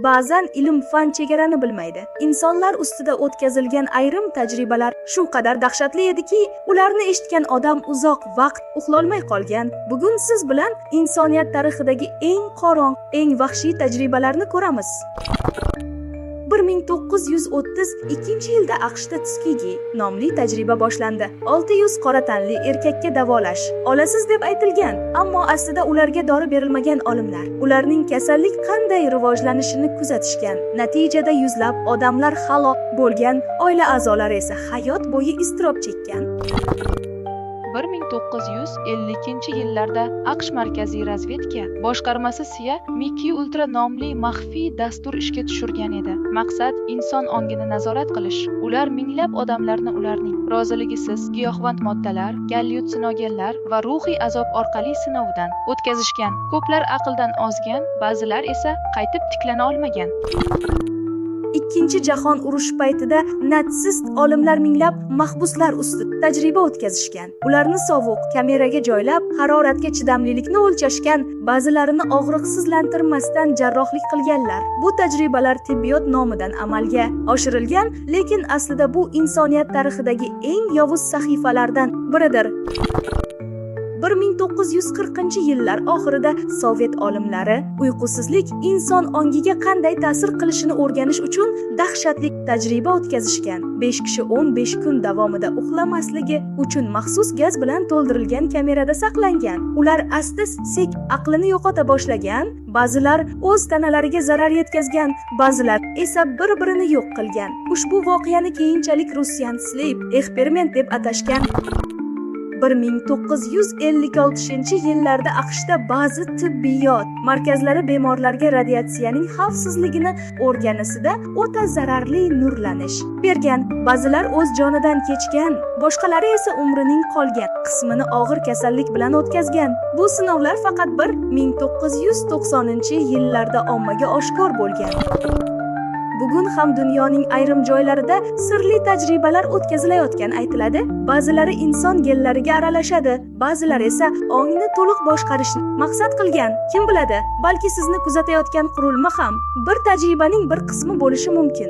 Ba'zan ilm-fan chegarani bilmaydi. Insonlar ustida o'tkazilgan ayrim tajribalar shu qadar dahshatli ediki, ularni eshitgan odam uzoq vaqt uxlolmay qolgan. Bugun siz bilan insoniyat tarixidagi eng qorong, eng vahshiy tajribalarni ko'ramiz. 1932-yilda AQShda Tuskegee nomli tajriba boshlandi. 600 qora tanli erkakka davolash olasiz deb aytilgan, ammo aslida ularga dori berilmagan olimlar ularning kasallik qanday rivojlanishini kuzatishgan. Natijada yuzlab odamlar halok bo'lgan, oila a'zolari esa hayot bo'yi iztirob chekkan. 1950-yillarda AQSh Markaziy razvedka boshqarmasi CIA Mickey Ultra nomli maxfiy dastur ishga tushirgan edi. Maqsad inson ongini nazorat qilish. Ular minglab odamlarni ularning roziligisiz giyohvand moddalar, gallyutsinogenlar va ruhiy azob orqali sinovdan o'tkazishgan. Ko'plar aqldan ozgan, ba'zilar esa qaytib tiklana olmagan. Ikkinchi jahon urushi paytida natsist olimlar minglab mahbuslar ustida tajriba o'tkazishgan. Ularni sovuq kameraga joylab, haroratga chidamlilikni o'lchashgan, ba'zilarini og'riqsizlantirmasdan jarrohlik qilganlar. Bu tajribalar tibbiyot nomidan amalga oshirilgan, lekin aslida bu insoniyat tarixidagi eng yovuz sahifalardan biridir. 1940-yillar oxirida Sovet olimlari uyqusizlik inson ongiga qanday ta'sir qilishini o'rganish uchun dahshatli tajriba o'tkazishgan. 5 kishi 15 kun davomida uxlamasligi uchun maxsus gaz bilan to'ldirilgan kamerada saqlangan. Ular asta-sekin aqlini yo'qota boshlagan, ba'zilar o'z tanalariga zarar yetkazgan, ba'zilar esa bir-birini yo'q qilgan. Ushbu voqeani keyinchalik Russian Sleep eksperiment deb atashgan. 1956-yillarda AQShda ba'zi tibbiyot markazlari bemorlarga radiatsiyaning xavfsizligini o'rganishida o'ta zararli nurlanish bergan. Ba'zilar o'z jonidan kechgan, boshqalari esa umrining qolgan qismini og'ir kasallik bilan o'tkazgan. Bu sinovlar faqat 1990-yillarda ommaga oshkor bo'lgan. Bugun ham dunyoning ayrim joylarida sirli tajribalar o'tkazilayotgani aytiladi. Ba'zilari inson genlariga aralashadi, ba'zilari esa ongni to'liq boshqarishni maqsad qilgan. Kim biladi, balki sizni kuzatayotgan qurilma ham bir tajribaning bir qismi bo'lishi mumkin.